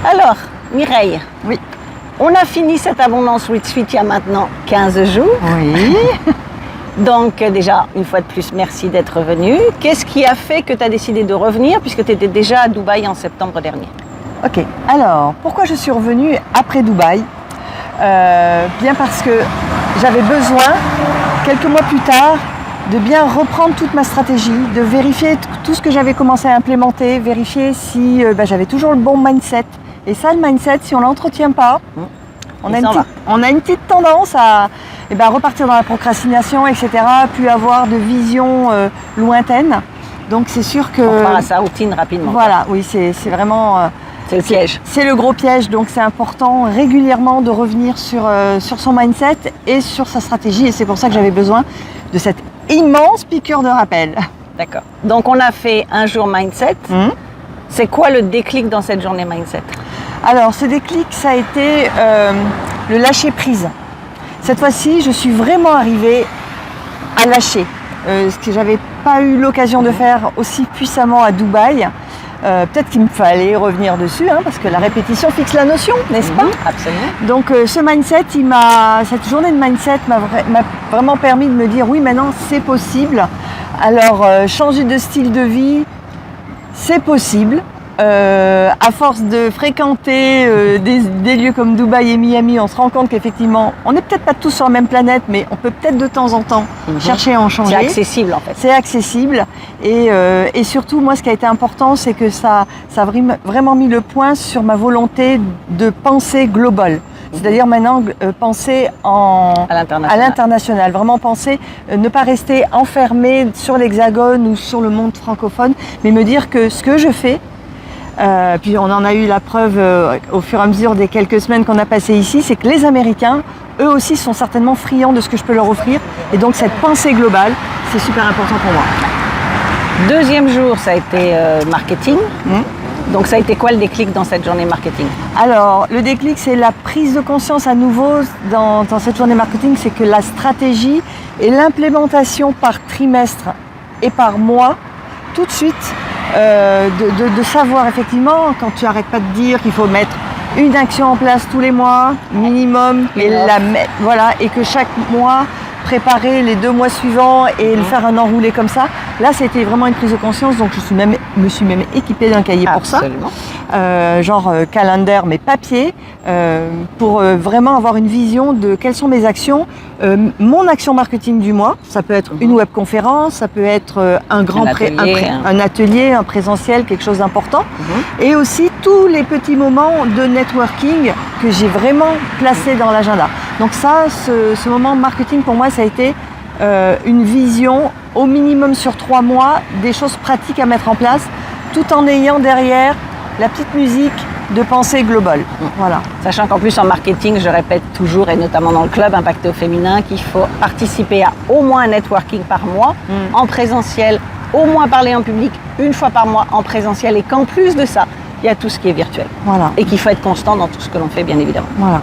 Alors, Mireille, Oui. on a fini cette Abondance Retreat il y a maintenant 15 jours. Oui. Donc déjà, une fois de plus, merci d'être venu. Qu'est-ce qui a fait que tu as décidé de revenir puisque tu étais déjà à Dubaï en septembre dernier? Ok. Alors, pourquoi je suis revenue après Dubaï? Bien parce que j'avais besoin, quelques mois plus tard, de bien reprendre toute ma stratégie, de vérifier tout ce que j'avais commencé à implémenter, vérifier si j'avais toujours le bon mindset. Et ça, le mindset, si on ne l'entretient pas, on a une petite tendance à repartir dans la procrastination, etc., puis avoir de visions lointaines. Donc c'est sûr que... On repart à sa routine rapidement. Voilà, oui, c'est vraiment... c'est le piège. C'est le gros piège, donc c'est important régulièrement de revenir sur son mindset et sur sa stratégie. Et c'est pour ça que j'avais besoin de cette immense piqûre de rappel. D'accord. Donc on a fait un jour mindset. C'est quoi le déclic dans cette journée mindset? Alors ce déclic, ça a été le lâcher prise. Cette fois-ci, je suis vraiment arrivée à lâcher, ce que j'avais pas eu l'occasion de faire aussi puissamment à Dubaï. Peut-être qu'il me fallait revenir dessus, hein, parce que la répétition fixe la notion, n'est-ce pas? Absolument. Donc ce mindset, cette journée de mindset m'a vraiment permis de me dire oui, maintenant c'est possible. Alors changer de style de vie, c'est possible. À force de fréquenter des lieux comme Dubaï et Miami, on se rend compte qu'effectivement, on n'est peut-être pas tous sur la même planète, mais on peut peut-être de temps en temps chercher à en changer. C'est accessible en fait. C'est accessible et surtout, moi, ce qui a été important, c'est que ça a vraiment mis le point sur ma volonté de penser global. C'est-à-dire maintenant penser à l'international, vraiment penser, ne pas rester enfermé sur l'Hexagone ou sur le monde francophone, mais me dire que ce que je fais, puis on en a eu la preuve au fur et à mesure des quelques semaines qu'on a passées ici, c'est que les Américains, eux aussi, sont certainement friands de ce que je peux leur offrir. Et donc cette pensée globale, c'est super important pour moi. Deuxième jour, ça a été marketing. Donc ça a été quoi le déclic dans cette journée marketing? Alors le déclic, c'est la prise de conscience à nouveau dans cette journée marketing, c'est que la stratégie et l'implémentation par trimestre et par mois, tout de suite, de savoir effectivement, quand tu n'arrêtes pas de dire qu'il faut mettre une action en place tous les mois, minimum, et que chaque mois, préparer les 2 mois suivants et le faire un enroulé comme ça. Là, c'était vraiment une prise de conscience, donc je me suis même équipée d'un cahier pour ça. Genre calendar mais papier, pour vraiment avoir une vision de quelles sont mes actions, mon action marketing du mois. Ça peut être une webconférence, ça peut être un atelier, un présentiel, quelque chose d'important. Et aussi tous les petits moments de networking que j'ai vraiment placés dans l'agenda. Donc ça, ce moment marketing pour moi, ça a été une vision au minimum sur 3 mois, des choses pratiques à mettre en place, tout en ayant derrière la petite musique de pensée globale. Voilà. Sachant qu'en plus en marketing, je répète toujours, et notamment dans le club Impacté au féminin, qu'il faut participer à au moins un networking par mois, en présentiel, au moins parler en public une fois par mois en présentiel, et qu'en plus de ça, il y a tout ce qui est virtuel. Voilà. Et qu'il faut être constant dans tout ce que l'on fait, bien évidemment. Voilà.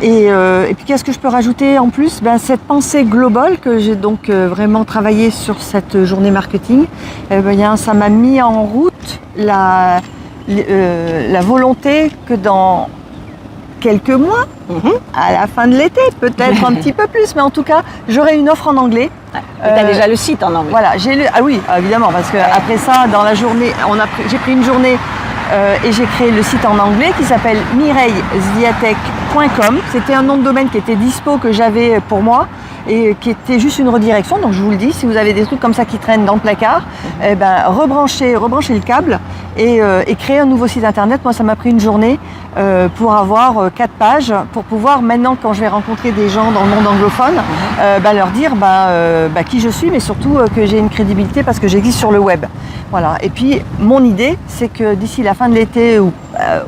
Et puis qu'est-ce que je peux rajouter en plus? Cette pensée globale que j'ai donc vraiment travaillé sur cette journée marketing, ça m'a mis en route la volonté que dans quelques mois, à la fin de l'été, peut-être un petit peu plus, mais en tout cas, j'aurai une offre en anglais. Tu as déjà le site en anglais. Voilà, ah oui, évidemment, parce qu'après ça, dans la journée, j'ai pris une journée et j'ai créé le site en anglais qui s'appelle mireillesviatek.com. C'était un nom de domaine qui était dispo, que j'avais pour moi et qui était juste une redirection. Donc je vous le dis, si vous avez des trucs comme ça qui traînent dans le placard, rebranchez le câble et créer un nouveau site internet. Moi, ça m'a pris une journée pour avoir 4 pages, pour pouvoir maintenant, quand je vais rencontrer des gens dans le monde anglophone, leur dire qui je suis, mais surtout que j'ai une crédibilité parce que j'existe sur le web. Voilà. Et puis mon idée, c'est que d'ici la fin de l'été ou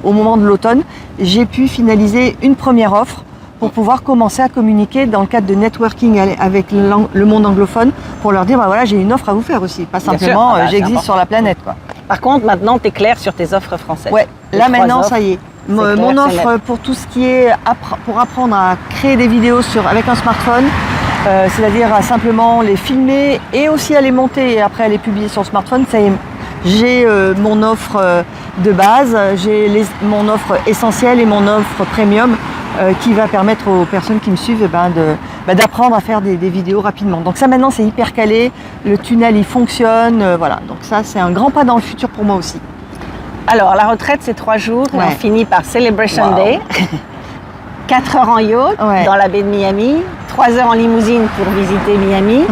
au moment de l'automne, j'ai pu finaliser une première offre pour pouvoir commencer à communiquer dans le cadre de networking avec le monde anglophone, pour leur dire j'ai une offre à vous faire aussi, pas simplement j'existe sur la planète, quoi. Par contre, maintenant tu es clair sur tes offres françaises. Ouais, là maintenant ça y est. Mon offre pour tout ce qui est pour apprendre à créer des vidéos avec un smartphone, c'est-à-dire à simplement les filmer et aussi à les monter et après à les publier sur le smartphone, ça y est, j'ai mon offre de base. J'ai mon offre essentielle et mon offre premium qui va permettre aux personnes qui me suivent d'apprendre à faire des vidéos rapidement. Donc ça maintenant c'est hyper calé, le tunnel il fonctionne, voilà. Donc ça c'est un grand pas dans le futur pour moi aussi. Alors la retraite c'est 3 jours, et on finit par Celebration Day. 4 heures en yacht dans la baie de Miami, 3 heures en limousine pour visiter Miami.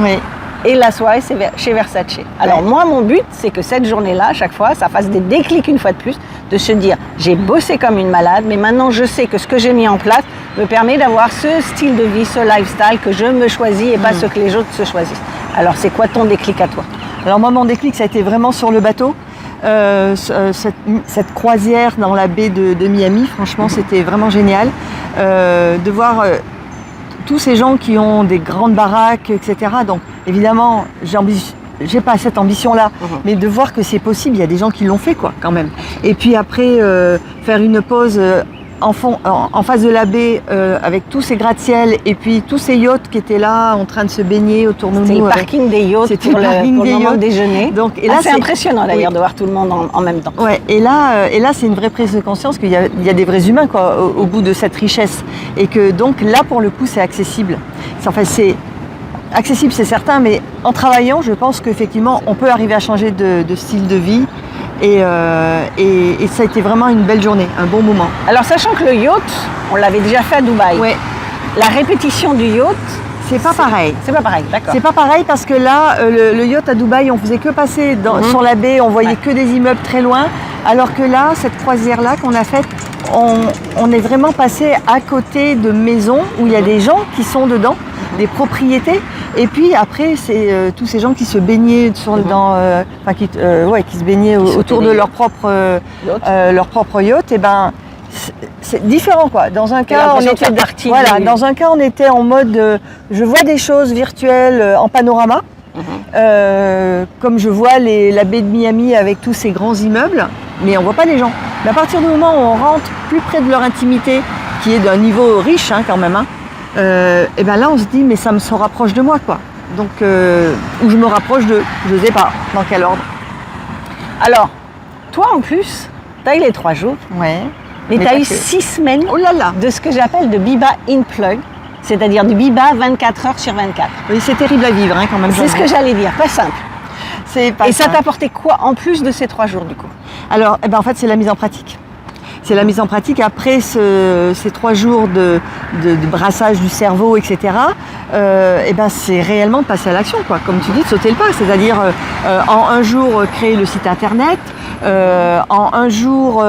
Et la soirée, c'est chez Versace. Alors moi, mon but, c'est que cette journée-là, à chaque fois, ça fasse des déclics une fois de plus, de se dire, j'ai bossé comme une malade, mais maintenant je sais que ce que j'ai mis en place me permet d'avoir ce style de vie, ce lifestyle que je me choisis et pas ce que les autres se choisissent. Alors c'est quoi ton déclic à toi? Alors moi, mon déclic, ça a été vraiment sur le bateau. Cette croisière dans la baie de Miami, franchement, c'était vraiment génial. De voir tous ces gens qui ont des grandes baraques, etc. Donc évidemment, j'ai pas cette ambition-là, mais de voir que c'est possible, il y a des gens qui l'ont fait quoi, quand même. Et puis après, faire une pause en face de la baie avec tous ces gratte-ciel et puis tous ces yachts qui étaient là en train de se baigner autour de nous. C'était le parking des yachts pour le moment déjeuner. Donc, et là, c'est impressionnant d'ailleurs de voir tout le monde en même temps. Ouais, et là c'est une vraie prise de conscience qu'il y a des vrais humains quoi, au bout de cette richesse. Et que donc là pour le coup c'est accessible. C'est accessible c'est certain, mais en travaillant je pense qu'effectivement on peut arriver à changer de style de vie. Et ça a été vraiment une belle journée, un bon moment. Alors sachant que le yacht, on l'avait déjà fait à Dubaï. La répétition du yacht, c'est pas pareil. C'est pas pareil, d'accord. C'est pas pareil parce que là, le yacht à Dubaï, on faisait que passer sur la baie, on voyait que des immeubles très loin. Alors que là, cette croisière-là qu'on a faite, on est vraiment passé à côté de maisons où il y a des gens qui sont dedans, des propriétés. Et puis après, c'est tous ces gens qui se baignaient qui se baignaient autour de leur propre yacht. Et ben, c'est différent quoi. Dans un cas, on était en mode, je vois des choses virtuelles en panorama. Comme je vois la baie de Miami avec tous ces grands immeubles, mais on voit pas les gens. Mais à partir du moment où on rentre plus près de leur intimité, qui est d'un niveau riche quand même, et ben là on se dit mais ça se rapproche de moi quoi. Donc où je me rapproche de, je sais pas dans quel ordre. Alors, toi en plus, tu as eu les 3 jours, mais tu as eu 6 semaines de ce que j'appelle de Biba in plug. C'est-à-dire du Biba 24 heures sur 24. Oui, c'est terrible à vivre quand même. C'est ce que j'allais dire, pas simple. Et ça t'a apporté quoi en plus de ces 3 jours du coup? Alors, en fait, c'est la mise en pratique. C'est la mise en pratique après ces 3 jours de brassage du cerveau, etc. C'est réellement de passer à l'action, quoi. Comme tu dis, de sauter le pas. C'est-à-dire en un jour créer le site internet, en un jour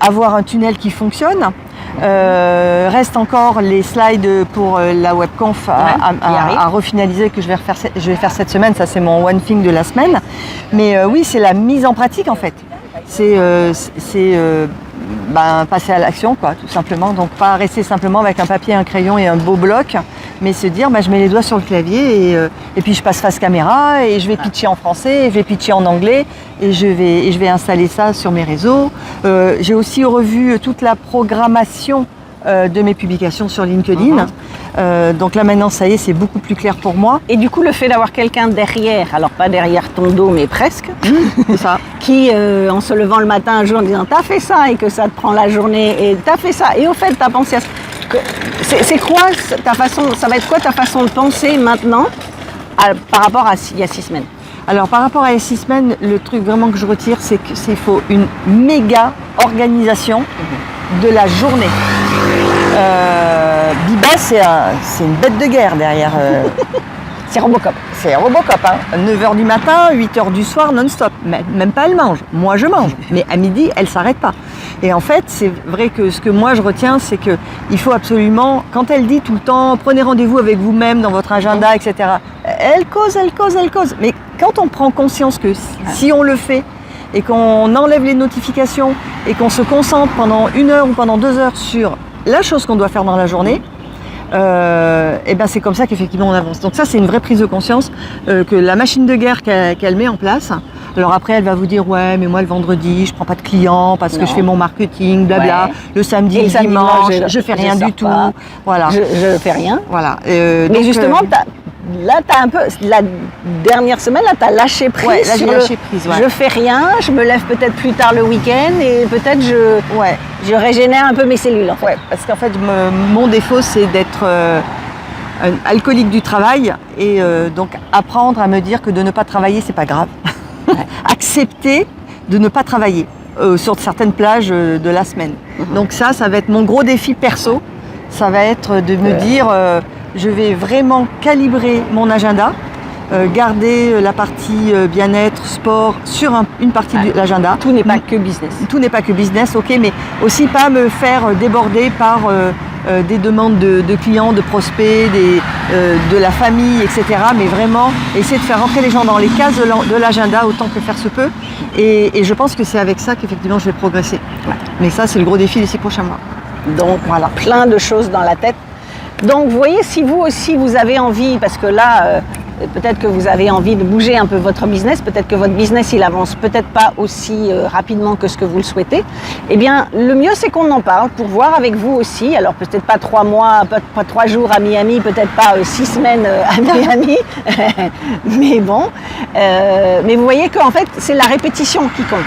avoir un tunnel qui fonctionne. Reste encore les slides pour la webconf à refinaliser que je vais faire cette semaine. Ça c'est mon one thing de la semaine. Mais oui, c'est la mise en pratique en fait. C'est passer à l'action quoi, tout simplement. Donc pas rester simplement avec un papier, un crayon et un beau bloc, mais se dire je mets les doigts sur le clavier et puis je passe face caméra et je vais pitcher en français, et je vais pitcher en anglais et je vais installer ça sur mes réseaux. J'ai aussi revu toute la programmation de mes publications sur LinkedIn. Donc là maintenant ça y est, c'est beaucoup plus clair pour moi. Et du coup le fait d'avoir quelqu'un derrière, alors pas derrière ton dos mais presque, c'est ça. Qui en se levant le matin un jour en disant t'as fait ça et que ça te prend la journée et t'as fait ça et au fait t'as pensé à ça. C'est quoi ta façon, ça va être quoi ta façon de penser maintenant par rapport à il y a 6 semaines? Alors par rapport à il y a 6 semaines, le truc vraiment que je retire c'est qu'il faut une méga organisation de la journée. Biba c'est une bête de guerre derrière. C'est Robocop. C'est Robocop, 9h du matin, 8h du soir, non-stop. Même pas elle mange, moi je mange. Mais à midi, elle s'arrête pas. Et en fait, c'est vrai que ce que moi je retiens, c'est qu'il faut absolument, quand elle dit tout le temps, prenez rendez-vous avec vous-même dans votre agenda, etc. Elle cause. Mais quand on prend conscience que si on le fait, et qu'on enlève les notifications, et qu'on se concentre pendant 1 heure ou pendant 2 heures sur la chose qu'on doit faire dans la journée, c'est comme ça qu'effectivement on avance. Donc ça c'est une vraie prise de conscience que la machine de guerre qu'elle met en place. Alors après elle va vous dire ouais mais moi le vendredi je prends pas de clients parce que je fais mon marketing blabla. Le samedi et le dimanche je fais rien du tout. Voilà. Je fais rien. Voilà. Mais donc, justement là, tu as un peu, la dernière semaine, là, tu as lâché prise. Ouais, là, j'ai sur lâché prise, ouais. Je fais rien, je me lève peut-être plus tard le week-end et peut-être Ouais. je régénère un peu mes cellules. En fait. Ouais, parce qu'en fait, mon défaut, c'est d'être un alcoolique du travail et donc apprendre à me dire que de ne pas travailler, c'est pas grave. Accepter de ne pas travailler sur certaines plages de la semaine. Donc ça va être mon gros défi perso. Ça va être de me dire, je vais vraiment calibrer mon agenda, garder la partie bien-être, sport sur une partie de l'agenda. Tout n'est pas que business. Tout n'est pas que business, ok, mais aussi pas me faire déborder par des demandes de clients, de prospects, de la famille, etc. Mais vraiment essayer de faire rentrer les gens dans les cases de l'agenda autant que faire se peut. Et je pense que c'est avec ça qu'effectivement je vais progresser. Ouais. Mais ça, c'est le gros défi des 6 prochains mois. Donc voilà, plein de choses dans la tête. Donc vous voyez, si vous aussi vous avez envie, parce que là, peut-être que vous avez envie de bouger un peu votre business, peut-être que votre business il avance peut-être pas aussi rapidement que ce que vous le souhaitez, eh bien le mieux c'est qu'on en parle pour voir avec vous aussi, alors peut-être pas 3 mois, pas 3 jours à Miami, peut-être pas 6 semaines à Miami, mais bon, mais vous voyez qu'en fait c'est la répétition qui compte.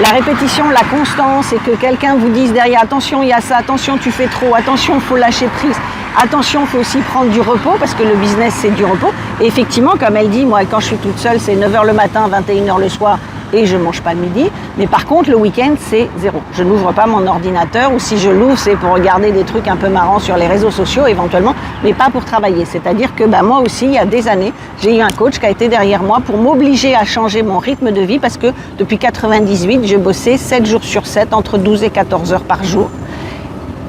La répétition, la constance et que quelqu'un vous dise derrière attention il y a ça, attention tu fais trop, attention il faut lâcher prise. Attention, il faut aussi prendre du repos parce que le business, c'est du repos. Et effectivement, comme elle dit, moi, quand je suis toute seule, c'est 9h le matin, 21h le soir et je ne mange pas le midi. Mais par contre, le week-end, c'est zéro. Je n'ouvre pas mon ordinateur ou si je l'ouvre, c'est pour regarder des trucs un peu marrants sur les réseaux sociaux éventuellement, mais pas pour travailler. C'est-à-dire que moi aussi, il y a des années, j'ai eu un coach qui a été derrière moi pour m'obliger à changer mon rythme de vie parce que depuis 98, je bossais 7 jours sur 7, entre 12 et 14 heures par jour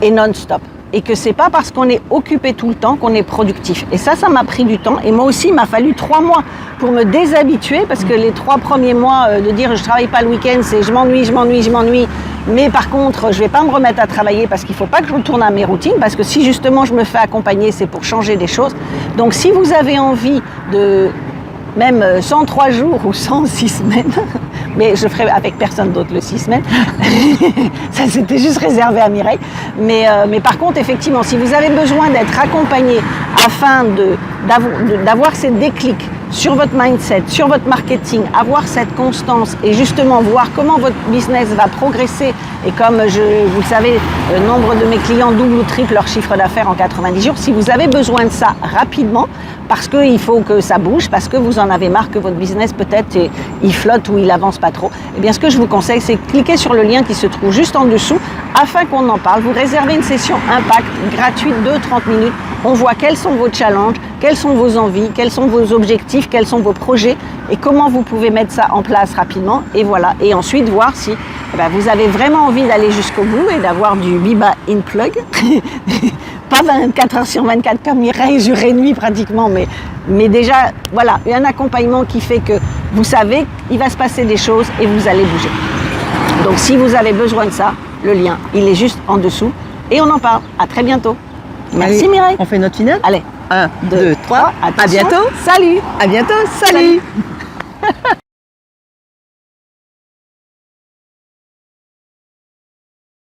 et non-stop. Et que c'est pas parce qu'on est occupé tout le temps qu'on est productif. Et ça m'a pris du temps. Et moi aussi, il m'a fallu 3 mois pour me déshabituer parce que les 3 premiers mois de dire je travaille pas le week-end, c'est je m'ennuie. Mais par contre, je vais pas me remettre à travailler parce qu'il faut pas que je retourne à mes routines parce que si justement je me fais accompagner, c'est pour changer des choses. Donc si vous avez envie de même 103 jours ou 106 semaines, mais je ferai avec personne d'autre le 6 semaines, ça c'était juste réservé à Mireille, mais par contre effectivement si vous avez besoin d'être accompagné afin d'avoir ces déclics sur votre mindset, sur votre marketing, avoir cette constance et justement voir comment votre business va progresser et comme vous le savez, nombre de mes clients doublent ou triplent leur chiffre d'affaires en 90 jours, si vous avez besoin de ça rapidement, parce qu'il faut que ça bouge, parce que vous en avez marre que votre business peut-être il flotte ou il avance pas trop, eh bien ce que je vous conseille c'est cliquer sur le lien qui se trouve juste en dessous afin qu'on en parle. Vous réservez une session impact gratuite de 30 minutes. On voit quels sont vos challenges, quelles sont vos envies, quels sont vos objectifs, quels sont vos projets et comment vous pouvez mettre ça en place rapidement. Et voilà. Et ensuite voir si vous avez vraiment envie d'aller jusqu'au bout et d'avoir du Biba in plug. Pas 24 heures sur 24 comme Mireille, jour et nuit pratiquement, mais déjà, voilà, un accompagnement qui fait que vous savez qu'il va se passer des choses et vous allez bouger. Donc si vous avez besoin de ça, le lien, il est juste en dessous et on en parle. À très bientôt. Merci Allez, Mireille. On fait notre finale. Allez, 1, 2, 3. À bientôt. Salut. À bientôt. Salut.